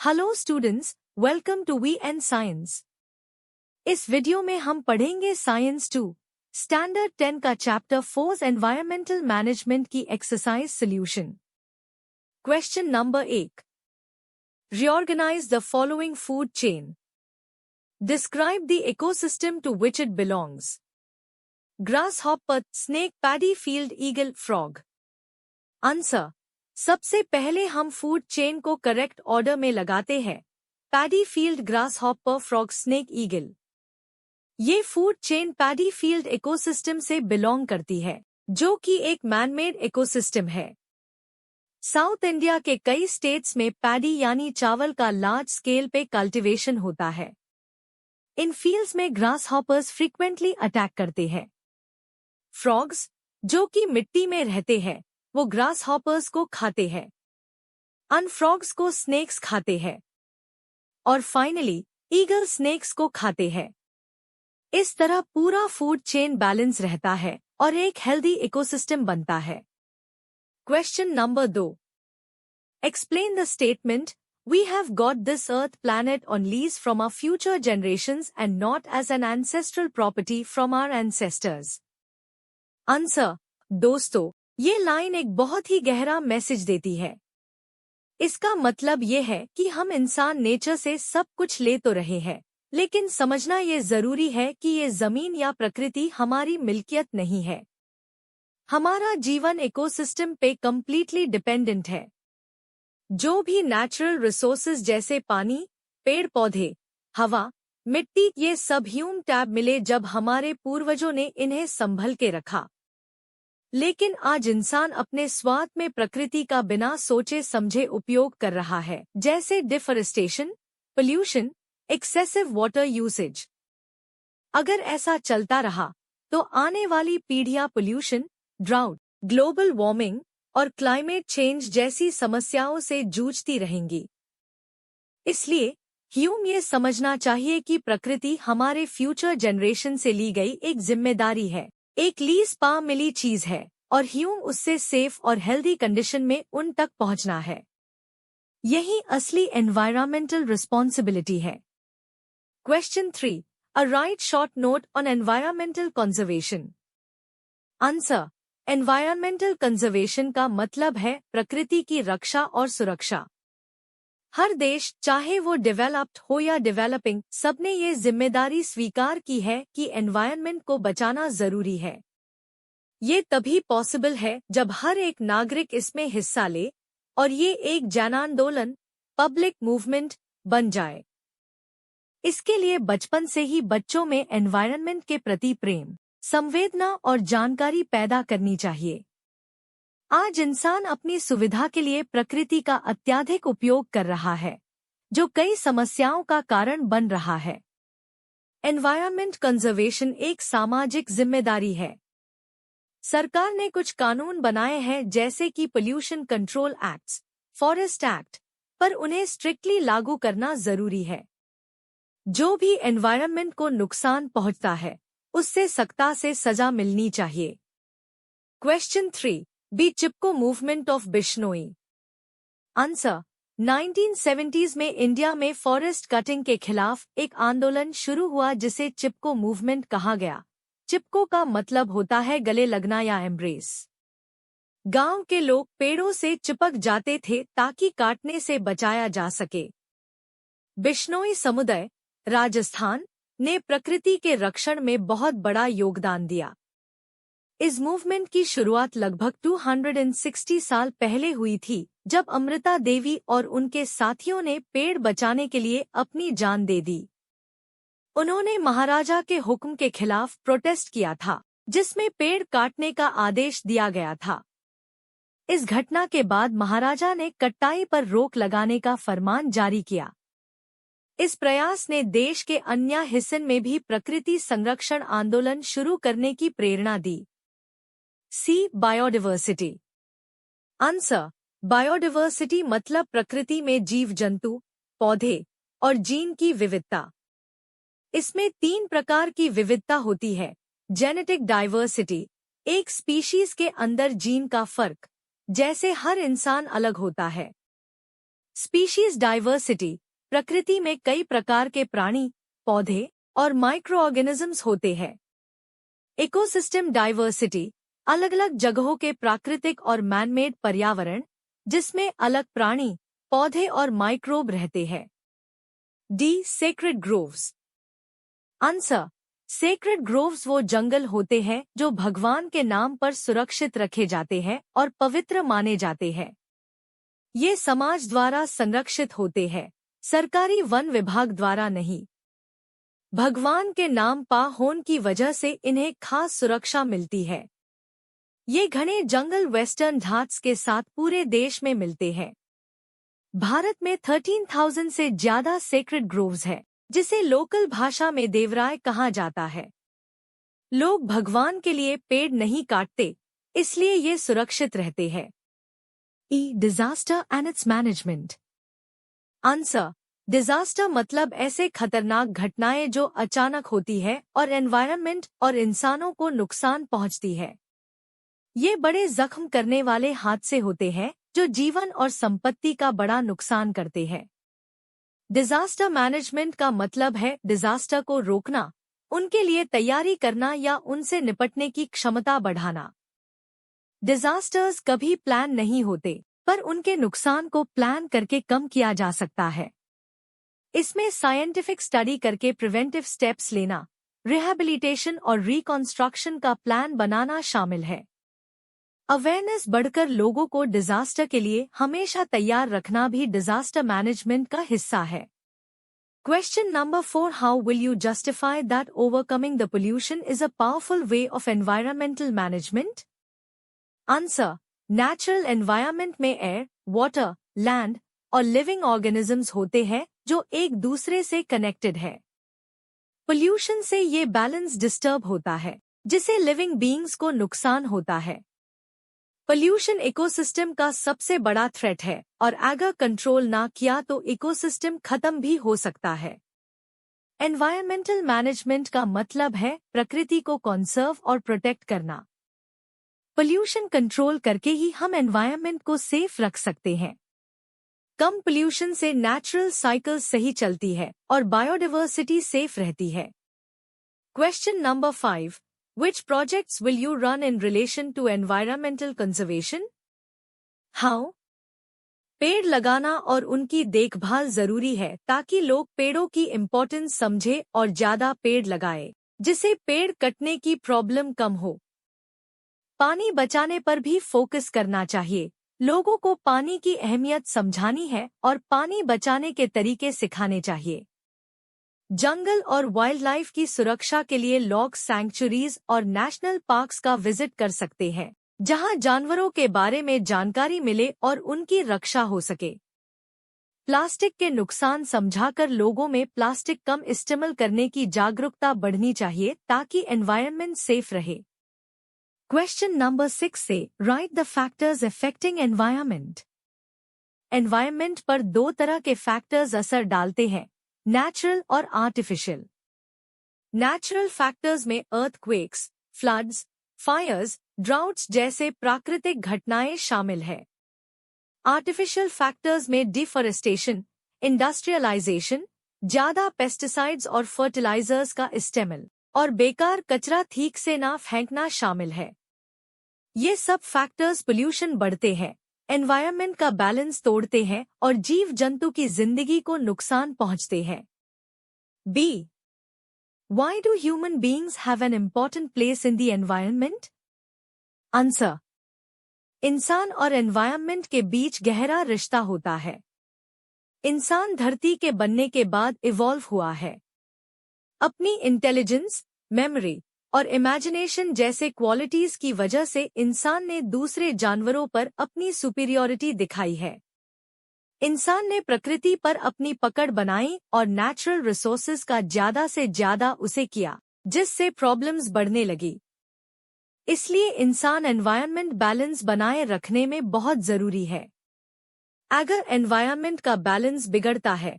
Hello students, welcome to V N science. इस video में हम पढ़ेंगे साइंस 2 स्टैंडर्ड 10 का चैप्टर 4 एनवायरमेंटल मैनेजमेंट की exercise solution. Question number 1, reorganize the following food chain. Describe the ecosystem to which it belongs. Grasshopper, snake, paddy field, eagle, frog. Answer, सबसे पहले हम food chain को correct order में लगाते हैं। Paddy field, grasshopper, frog, snake, eagle. ये food chain paddy field ecosystem से belong करती है, जो कि एक मैनमेड इकोसिस्टम है। साउथ इंडिया के कई स्टेट्स में पैडी यानी चावल का लार्ज स्केल पे कल्टीवेशन होता है। इन फील्ड्स में ग्रास हॉपर्स फ्रीक्वेंटली अटैक करते हैं। फ्रॉग्स, जो कि मिट्टी में रहते हैं, वो ग्रास हॉपर्स को खाते हैं। अनफ्रॉग्स को स्नेक्स खाते हैं। और फाइनली ईगल स्नेक्स को खाते हैं। इस तरह पूरा फूड चेन बैलेंस रहता है और एक हेल्दी इकोसिस्टम बनता है। Question number 2, explain the statement we have got this earth planet on lease from our future generations and not as an ancestral property from our ancestors. Answer, दोस्तों, ये line एक बहुत ही गहरा मैसेज देती है। इसका मतलब ये है कि हम इंसान नेचर से सब कुछ ले तो रहे हैं, लेकिन समझना ये जरूरी है कि ये जमीन या प्रकृति हमारी मिल्कियत नहीं है। हमारा जीवन इकोसिस्टम पे कंप्लीटली डिपेंडेंट है। जो भी नेचुरल रिसोर्सेज जैसे पानी, पेड़ पौधे, हवा, मिट्टी, ये सब ह्यूम टैब मिले जब हमारे पूर्वजों ने इन्हें संभल के रखा। लेकिन आज इंसान अपने स्वार्थ में प्रकृति का बिना सोचे समझे उपयोग कर रहा है, जैसे deforestation, pollution, excessive water usage. अगर ऐसा चलता रहा तो आने वाली पीढ़ियां पोल्यूशन, ड्राउट, ग्लोबल वार्मिंग और क्लाइमेट चेंज जैसी समस्याओं से जूझती रहेंगी। इसलिए ह्यूम ये समझना चाहिए कि प्रकृति हमारे फ्यूचर जनरेशन से ली गई एक जिम्मेदारी है, एक लीज पा मिली चीज है, और ह्यूम उससे सेफ और हेल्दी कंडीशन में उन तक पहुंचना है। यही असली एनवायरमेंटल रिस्पॉन्सिबिलिटी है। Question 3, a right short note on environmental conservation. Answer, environmental conservation का मतलब है प्रकृति की रक्षा और सुरक्षा। हर देश, चाहे वो डेवलप्ड हो या डेवलपिंग, सबने ये जिम्मेदारी स्वीकार की है कि एनवायरनमेंट को बचाना जरूरी है। ये तभी पॉसिबल है जब हर एक नागरिक इसमें हिस्सा ले और ये एक जनांदोलन, पब्लिक मूवमेंट बन जाए। इसके लिए बचपन से ही बच्चों में एनवायरनमेंट के प्रति प्रेम, संवेदना और जानकारी पैदा करनी चाहिए। आज इंसान अपनी सुविधा के लिए प्रकृति का अत्यधिक उपयोग कर रहा है, जो कई समस्याओं का कारण बन रहा है। एनवायरनमेंट कंजर्वेशन एक सामाजिक जिम्मेदारी है। सरकार ने कुछ कानून बनाए हैं, जैसे कि pollution control acts, forest act, पर उन्हें स्ट्रिक्टली लागू करना जरूरी है। जो भी एनवायरनमेंट को नुकसान पहुंचता है, उससे सख्ता से सजा मिलनी चाहिए। Question 3, B Chipko movement of Bishnoi. Answer, 1970s में इंडिया में फॉरेस्ट कटिंग के खिलाफ एक आंदोलन शुरू हुआ जिसे चिपको मूवमेंट कहा गया। चिपको का मतलब होता है गले लगना या एम्ब्रेस। गांव के लोग पेड़ों से चिपक जाते थे ताकि काटने से बचाया जा सके। बिश्नोई समुदाय, राजस्थान, ने प्रकृति के रक्षण में बहुत बड़ा योगदान दिया। इस मूवमेंट की शुरुआत लगभग 260 साल पहले हुई थी, जब अमृता देवी और उनके साथियों ने पेड़ बचाने के लिए अपनी जान दे दी। उन्होंने महाराजा के हुक्म के खिलाफ प्रोटेस्ट किया था, जिसमें पेड़ काटने का आदेश दिया गया था। इस घटना के बाद महाराजा ने कटाई पर रोक लगाने का फरमान जारी किया। इस प्रयास ने देश के अन्य हिस्सों में भी प्रकृति संरक्षण आंदोलन शुरू करने की प्रेरणा दी। सी, बायोडायवर्सिटी। आंसर, बायोडायवर्सिटी मतलब प्रकृति में जीव जंतु, पौधे और जीन की विविधता। इसमें 3 प्रकार की विविधता होती है। जेनेटिक डाइवर्सिटी, एक स्पीशीज के अंदर जीन का फर्क, जैसे हर इंसान अलग होता है। स्पीशीज डाइवर्सिटी, प्रकृति में कई प्रकार के प्राणी, पौधे और माइक्रो ऑर्गेनिजम्स होते हैं। इकोसिस्टम डाइवर्सिटी, अलग अलग जगहों के प्राकृतिक और मैनमेड पर्यावरण जिसमें अलग प्राणी, पौधे और माइक्रोब रहते हैं। D. Sacred groves. Answer, sacred groves वो जंगल होते हैं जो भगवान के नाम पर सुरक्षित रखे जाते हैं और पवित्र माने जाते हैं। ये समाज द्वारा संरक्षित होते हैं, सरकारी वन विभाग द्वारा नहीं। भगवान के नाम पा होने की वजह से इन्हें खास सुरक्षा मिलती है। ये घने जंगल वेस्टर्न घाट्स के साथ पूरे देश में मिलते हैं। भारत में 13,000 से ज्यादा सेक्रेड ग्रोव्स है, जिसे लोकल भाषा में देवराय कहा जाता है। लोग भगवान के लिए पेड़ नहीं काटते, इसलिए ये सुरक्षित रहते हैं। E. Disaster and its management. Answer, disaster मतलब ऐसे खतरनाक घटनाएं जो अचानक होती है और एनवायरनमेंट और इंसानों को नुकसान पहुंचती है। ये बड़े जख्म करने वाले हादसे होते हैं जो जीवन और संपत्ति का बड़ा नुकसान करते हैं। डिजास्टर मैनेजमेंट का मतलब है डिजास्टर को रोकना, उनके लिए तैयारी करना या उनसे निपटने की क्षमता बढ़ाना। डिजास्टर्स कभी प्लान नहीं होते, पर उनके नुकसान को प्लान करके कम किया जा सकता है। इसमें साइंटिफिक स्टडी करके प्रिवेंटिव स्टेप्स लेना, रिहैबिलिटेशन और रिकंस्ट्रक्शन का प्लान बनाना शामिल है। अवेयरनेस बढ़कर लोगों को डिजास्टर के लिए हमेशा तैयार रखना भी डिजास्टर मैनेजमेंट का हिस्सा है। Question number 4. How will you justify that overcoming the pollution is a powerful way of environmental management? Answer. Natural environment में air, water, land और living organisms होते हैं जो एक दूसरे से कनेक्टेड है। पोल्यूशन से ये बैलेंस डिस्टर्ब होता है, जिसे लिविंग बीइंग्स को नुकसान होता है। पोल्यूशन इकोसिस्टम का सबसे बड़ा थ्रेट है और अगर कंट्रोल ना किया तो इकोसिस्टम खत्म भी हो सकता है। एनवायरमेंटल मैनेजमेंट का मतलब है प्रकृति को कंसर्व और प्रोटेक्ट करना। पोल्यूशन कंट्रोल करके ही हम एनवायरनमेंट को सेफ रख सकते हैं। कम पोल्यूशन से नेचुरल साइकिल सही चलती है और बायोडाइवर्सिटी सेफ रहती है। Question number 5. Which projects will you run in relation to environmental conservation? How? पेड़ लगाना और उनकी देखभाल जरूरी है ताकि लोग पेड़ों की इम्पोर्टेंस समझे और ज्यादा पेड़ लगाए, जिससे पेड़ कटने की प्रॉब्लम कम हो। पानी बचाने पर भी फोकस करना चाहिए। लोगों को पानी की अहमियत समझानी है और पानी बचाने के तरीके सिखाने चाहिए। जंगल और वाइल्ड लाइफ की सुरक्षा के लिए लॉग सैंक्चुरीज और नेशनल पार्क्स का विजिट कर सकते हैं, जहां जानवरों के बारे में जानकारी मिले और उनकी रक्षा हो सके। प्लास्टिक के नुकसान समझाकर लोगों में प्लास्टिक कम इस्तेमाल करने की जागरूकता बढ़नी चाहिए ताकि एनवायरनमेंट सेफ रहे। क्वेश्चन नंबर 6 से right the factors affecting environment. Environment पर दो तरह के फैक्टर्स असर डालते हैं, नेचुरल और आर्टिफिशियल। नेचुरल फैक्टर्स में अर्थक्वेक्स, फ्लड्स, फायर्स, ड्राउट्स जैसे प्राकृतिक घटनाएं शामिल है। आर्टिफिशियल फैक्टर्स में डिफॉरेस्टेशन, इंडस्ट्रियलाइजेशन, ज्यादा पेस्टिसाइड्स और फर्टिलाइजर्स का इस्तेमाल और बेकार कचरा ठीक से ना फेंकना शामिल है। ये सब फैक्टर्स पोल्यूशन बढ़ते हैं, एनवायरनमेंट का बैलेंस तोड़ते हैं और जीव जंतु की जिंदगी को नुकसान पहुंचते हैं। B. Why do human beings have an important place in the environment? Answer. इंसान और एनवायरनमेंट के बीच गहरा रिश्ता होता है। इंसान धरती के बनने के बाद इवॉल्व हुआ है। अपनी इंटेलिजेंस, मेमोरी और इमेजिनेशन जैसे क्वालिटीज की वजह से इंसान ने दूसरे जानवरों पर अपनी सुपीरियॉरिटी दिखाई है। इंसान ने प्रकृति पर अपनी पकड़ बनाई और नेचुरल रिसोर्सेज का ज्यादा से ज्यादा उसे किया, जिससे प्रॉब्लम्स बढ़ने लगी। इसलिए इंसान एनवायरनमेंट बैलेंस बनाए रखने में बहुत जरूरी है। अगर एनवायरनमेंट का बैलेंस बिगड़ता है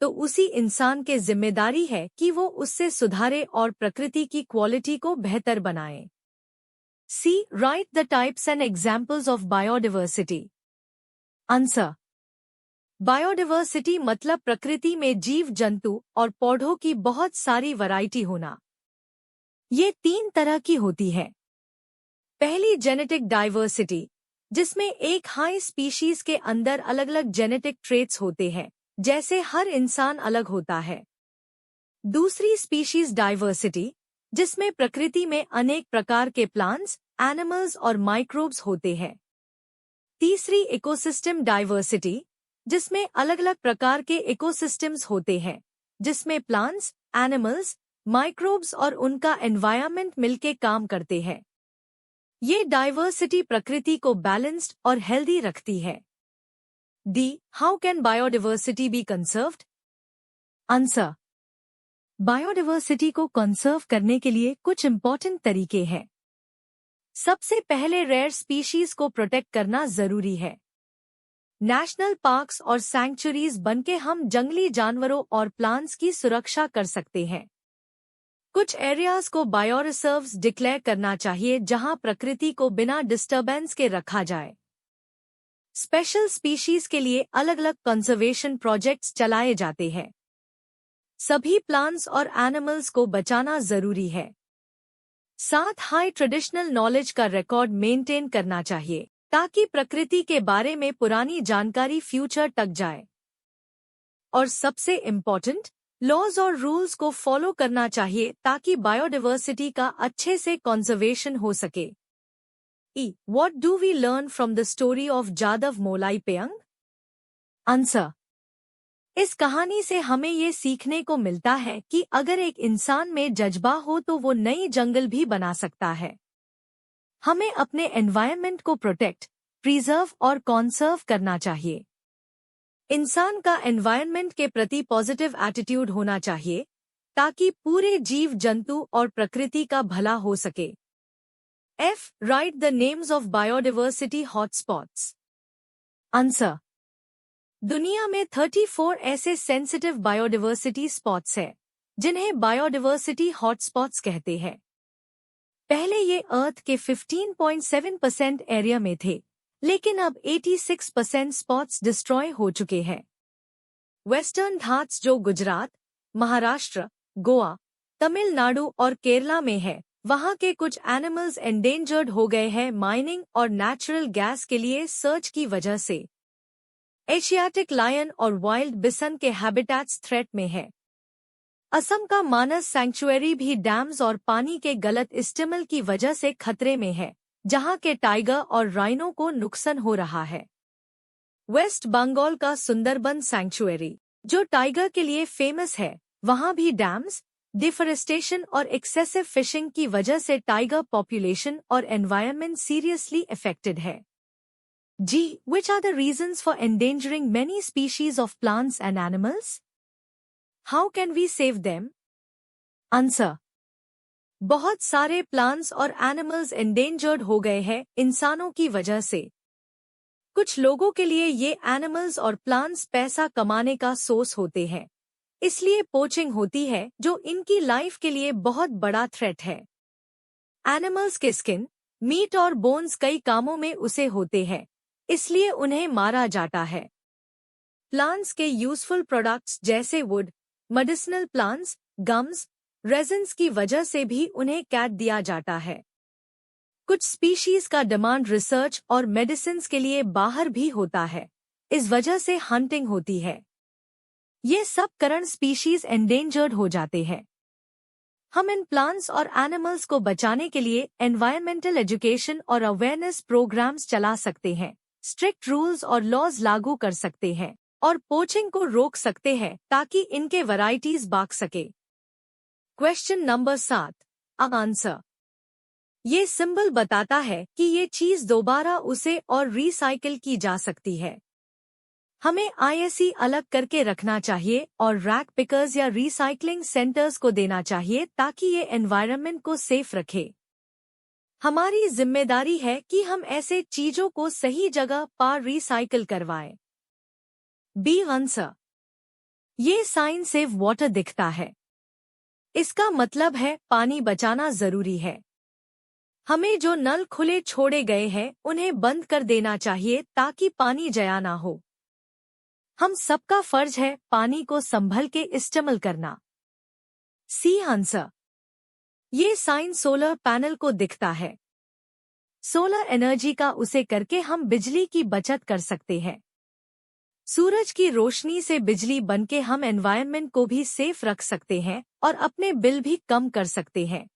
तो उसी इंसान के जिम्मेदारी है कि वो उससे सुधारे और प्रकृति की क्वालिटी को बेहतर बनाए। C. Write the types and examples of biodiversity. Answer. Biodiversity मतलब प्रकृति में जीव जंतु और पौधों की बहुत सारी वैरायटी होना। ये 3 तरह की होती है। पहली जेनेटिक डाइवर्सिटी, जिसमें एक हाई स्पीशीज के अंदर अलग अलग जेनेटिक ट्रेट्स होते हैं, जैसे हर इंसान अलग होता है। दूसरी स्पीशीज डाइवर्सिटी, जिसमें प्रकृति में अनेक प्रकार के प्लांट्स, एनिमल्स और माइक्रोब्स होते हैं। तीसरी इकोसिस्टम डाइवर्सिटी, जिसमें अलग अलग प्रकार के इकोसिस्टम्स होते हैं, जिसमें प्लांट्स, एनिमल्स, माइक्रोब्स और उनका एनवायरनमेंट मिलके काम करते हैं। ये डाइवर्सिटी प्रकृति को बैलेंस्ड और हेल्दी रखती है। D, how can biodiversity be conserved? Answer, biodiversity को कंजर्व करने के लिए कुछ इंपॉर्टेंट तरीके हैं। सबसे पहले रेयर स्पीशीज को प्रोटेक्ट करना जरूरी है। नेशनल पार्क्स और सैंक्चुरीज बनके हम जंगली जानवरों और प्लांट्स की सुरक्षा कर सकते हैं। कुछ एरियाज को बायोरिजर्व्स डिक्लेयर करना चाहिए जहां प्रकृति को बिना डिस्टर्बेंस के रखा जाए। स्पेशल स्पीशीज के लिए अलग अलग कंजर्वेशन प्रोजेक्ट्स चलाए जाते हैं। सभी प्लांट्स और एनिमल्स को बचाना जरूरी है। साथ हाई ट्रेडिशनल नॉलेज का रिकॉर्ड मेंटेन करना चाहिए ताकि प्रकृति के बारे में पुरानी जानकारी फ्यूचर तक जाए। और सबसे इम्पोर्टेंट, लॉज और रूल्स को फॉलो करना चाहिए ताकि बायोडाइवर्सिटी का अच्छे से कंजर्वेशन हो सके। ई, what do we learn from the story of Jadav Molai Payeng? Answer, इस कहानी से हमें ये सीखने को मिलता है कि अगर एक इंसान में जज्बा हो तो वो नई जंगल भी बना सकता है। हमें अपने एनवायरनमेंट को प्रोटेक्ट, प्रिजर्व और कॉन्सर्व करना चाहिए। इंसान का एनवायरनमेंट के प्रति पॉजिटिव एटीट्यूड होना चाहिए ताकि पूरे जीव जंतु और प्रकृति का भला हो सके। F, right the names of biodiversity hotspots. Answer, दुनिया में 34 ऐसे सेंसिटिव बायोडाइवर्सिटी स्पॉट्स हैं जिन्हें बायोडाइवर्सिटी हॉटस्पॉट्स कहते हैं। पहले ये अर्थ के 15.7% एरिया में थे, लेकिन अब 86% स्पॉट्स डिस्ट्रॉय हो चुके हैं। वेस्टर्न घाट्स जो गुजरात, महाराष्ट्र, गोवा, तमिलनाडु और केरला में है, वहाँ के कुछ एनिमल्स एंडेंजर्ड हो गए हैं माइनिंग और नेचुरल गैस के लिए सर्च की वजह से। एशियाटिक लायन और वाइल्ड बिसन के हैबिटेट्स थ्रेट में है। असम का मानस सैंक्चुएरी भी डैम्स और पानी के गलत इस्तेमाल की वजह से खतरे में है, जहां के टाइगर और राइनो को नुकसान हो रहा है। वेस्ट बंगाल का सुंदरबन सैंक्चुएरी, जो टाइगर के लिए फेमस है, वहां भी डैम्स, डिफॉरेस्टेशन और एक्सेसिव फिशिंग की वजह से टाइगर पॉपुलेशन और एनवायरनमेंट सीरियसली अफेक्टेड है। जी, which are the reasons for endangering many species of plants and animals? How can we save them? Answer, बहुत सारे प्लांट्स और एनिमल्स एंडेंजर्ड हो गए हैं इंसानों की वजह से। कुछ लोगों के लिए ये एनिमल्स और प्लांट्स पैसा कमाने का सोर्स होते हैं, इसलिए पोचिंग होती है जो इनकी लाइफ के लिए बहुत बड़ा थ्रेट है। एनिमल्स के स्किन, मीट और बोन्स कई कामों में उसे होते हैं, इसलिए उन्हें मारा जाता है। प्लांट्स के यूजफुल प्रोडक्ट्स जैसे would, medicinal plants, gums, resins की वजह से भी उन्हें कैद दिया जाता है। कुछ स्पीशीज का डिमांड रिसर्च और मेडिसिन्स के लिए बाहर भी होता है, इस वजह से हंटिंग होती है। ये सब कारण स्पीशीज एंडेंजर्ड हो जाते हैं। हम इन प्लांट्स और एनिमल्स को बचाने के लिए एनवायरमेंटल एजुकेशन और अवेयरनेस प्रोग्राम्स चला सकते हैं, स्ट्रिक्ट रूल्स और लॉज लागू कर सकते हैं और पोचिंग को रोक सकते हैं ताकि इनके वैरायटीज बाग सके। क्वेश्चन नंबर 7, आंसर, ये सिंबल बताता है कि ये चीज दोबारा उसे और रिसाइकिल की जा सकती है। हमें आईएससी अलग करके रखना चाहिए और रैक पिकर्स या रिसाइकलिंग सेंटर्स को देना चाहिए ताकि ये एनवायरनमेंट को सेफ रखे। हमारी जिम्मेदारी है कि हम ऐसे चीजों को सही जगह पर रिसाइकिल करवाएं। बी आंसर, ये साइन सेव वाटर दिखता है। इसका मतलब है पानी बचाना जरूरी है। हमें जो नल खुले छोड़े गए हैं उन्हें बंद कर देना चाहिए ताकि पानी जया ना हो। हम सबका फर्ज है पानी को संभल के इस्तेमाल करना। C answer. ये साइन सोलर पैनल को दिखता है। सोलर एनर्जी का उसे करके हम बिजली की बचत कर सकते हैं। सूरज की रोशनी से बिजली बनके हम एनवायरनमेंट को भी सेफ रख सकते हैं और अपने बिल भी कम कर सकते हैं।